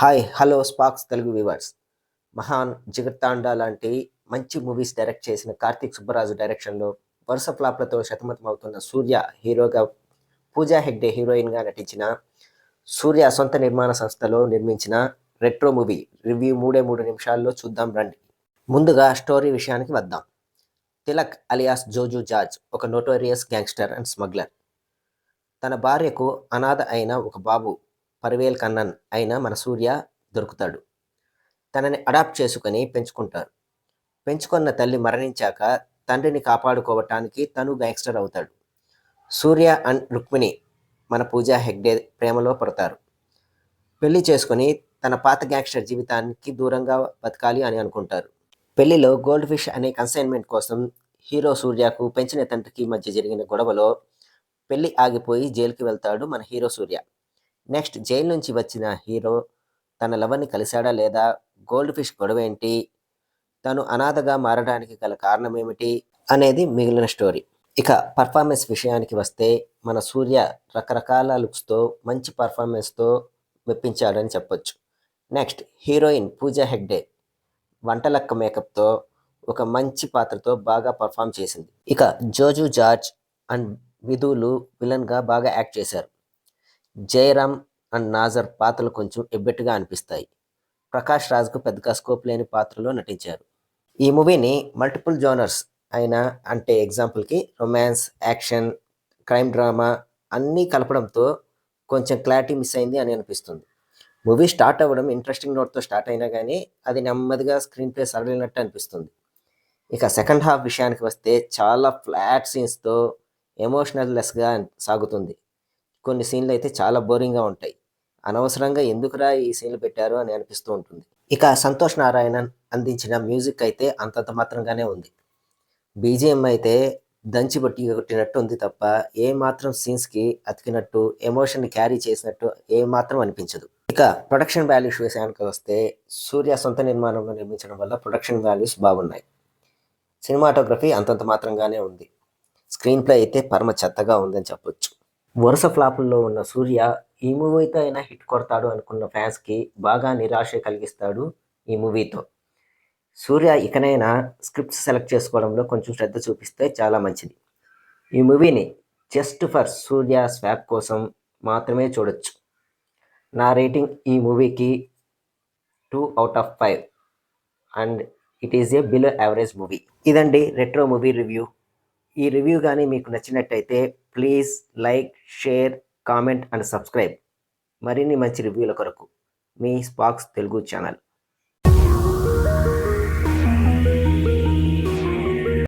Hi hello sparks Telugu viewers. మహాన్, జిగర్తాండా లాంటి మంచి మూవీస్ డైరెక్ట్ చేసిన కార్తీక్ సుబ్బరాజు డైరెక్షన్లో వరుస ఫ్లాప్లతో శతమతమవుతున్న సూర్య హీరోగా, పూజా హెగ్డే హీరోయిన్గా నటించిన, సూర్య సొంత నిర్మాణ సంస్థలో నిర్మించిన రెట్రో మూవీ రివ్యూ 3 నిమిషాల్లో చూద్దాం రండి. ముందుగా స్టోరీ విషయానికి వద్దాం. తిలక్ అలియాస్ జోజు జార్జ్ ఒక నోటోరియస్ గ్యాంగ్స్టర్ అండ్ స్మగ్లర్. తన భార్యకు అనాథ అయిన ఒక బాబు పర్వేల్ కన్నన్ అయిన మన సూర్య దొరుకుతాడు. తనని అడాప్ట్ చేసుకుని పెంచుకుంటారు. పెంచుకున్న తల్లి మరణించాక తండ్రిని కాపాడుకోవటానికి తను గ్యాంగ్స్టర్ అవుతాడు. సూర్య అండ్ రుక్మిణి మన పూజా హెగ్డే ప్రేమలో పడతారు. పెళ్లి చేసుకుని తన పాత గ్యాంగ్స్టర్ జీవితానికి దూరంగా బతకాలి అని అనుకుంటారు. పెళ్లిలో గోల్డ్ ఫిష్ అనే కన్సైన్మెంట్ కోసం హీరో సూర్యకు పెంచిన తండ్రికి మధ్య జరిగిన గొడవలో పెళ్లి ఆగిపోయి జైలుకి వెళ్తాడు మన హీరో సూర్య. నెక్స్ట్ జైలు నుంచి వచ్చిన హీరో తన లవర్ని కలిశాడా లేదా, గోల్డ్ ఫిష్ గొడవ ఏంటి, తను అనాథగా మారడానికి గల కారణం ఏమిటి అనేది మిగిలిన స్టోరీ. ఇక పర్ఫార్మెన్స్ విషయానికి వస్తే మన సూర్య రకరకాల లుక్స్తో మంచి పర్ఫార్మెన్స్తో మెప్పించాడని చెప్పొచ్చు. నెక్స్ట్ హీరోయిన్ పూజా హెగ్డే వంటలక్క మేకప్తో ఒక మంచి పాత్రతో బాగా పర్ఫామ్ చేసింది. ఇక జోజు జార్జ్ అండ్ విధులు విలన్గా బాగా యాక్ట్ చేశారు. జయరామ్ అండ్ నాజర్ పాత్రలు కొంచెం ఎబ్బెట్టుగా అనిపిస్తాయి. ప్రకాష్ రాజ్కు పెద్దగా స్కోప్ లేని పాత్రలో నటించారు. ఈ మూవీని మల్టిపుల్ జోనర్స్ అయిన, అంటే ఎగ్జాంపుల్కి రొమాన్స్, యాక్షన్, క్రైమ్ డ్రామా అన్నీ కలపడంతో కొంచెం క్లారిటీ మిస్ అయింది అని అనిపిస్తుంది. మూవీ స్టార్ట్ అవ్వడం ఇంట్రెస్టింగ్ నోట్తో స్టార్ట్ అయినా కానీ అది నెమ్మదిగా స్క్రీన్ ప్లే సరళినట్టు అనిపిస్తుంది. ఇక సెకండ్ హాఫ్ విషయానికి వస్తే చాలా ఫ్లాట్ సీన్స్తో ఎమోషనల్ లెస్గా సాగుతుంది. కొన్ని సీన్లు అయితే చాలా బోరింగ్గా ఉంటాయి. అనవసరంగా ఎందుకురా ఈ సీన్లు పెట్టారు అని అనిపిస్తూ ఉంటుంది. ఇక సంతోష్ నారాయణన్ అందించిన మ్యూజిక్ అయితే అంతంత మాత్రంగానే ఉంది. బీజిఎం అయితే దంచి బట్టి కొట్టినట్టు ఉంది తప్ప ఏమాత్రం సీన్స్కి అతికినట్టు, ఎమోషన్ని క్యారీ చేసినట్టు ఏమాత్రం అనిపించదు. ఇక ప్రొడక్షన్ వాల్యూస్ విషయానికి వస్తే సూర్య సొంత నిర్మాణంలో నిర్మించడం వల్ల ప్రొడక్షన్ వాల్యూస్ బాగున్నాయి. సినిమాటోగ్రఫీ అంతంత మాత్రంగానే ఉంది. స్క్రీన్ ప్లే అయితే పరమ చెత్తగా ఉందని చెప్పొచ్చు. వరుస ఫ్లాపుల్లో ఉన్న సూర్య ఈ మూవీతో అయినా హిట్ కొడతాడు అనుకున్న ఫ్యాన్స్కి బాగా నిరాశ కలిగిస్తాడు ఈ మూవీతో. సూర్య ఇకనైనా స్క్రిప్ట్స్ సెలెక్ట్ చేసుకోవడంలో కొంచెం శ్రద్ధ చూపిస్తే చాలా మంచిది. ఈ మూవీని జస్ట్ ఫర్ సూర్య స్వాగ్ కోసం మాత్రమే చూడొచ్చు. నా రేటింగ్ ఈ మూవీకి 2/5 and it is a below average movie. ఇదండి రెట్రో మూవీ రివ్యూ. ఈ రివ్యూ కానీ మీకు నచ్చినట్టయితే please like, share, comment and subscribe. మరిన్ని మంచి రివ్యూల కొరకు మీ స్పార్క్స్ తెలుగు ఛానల్.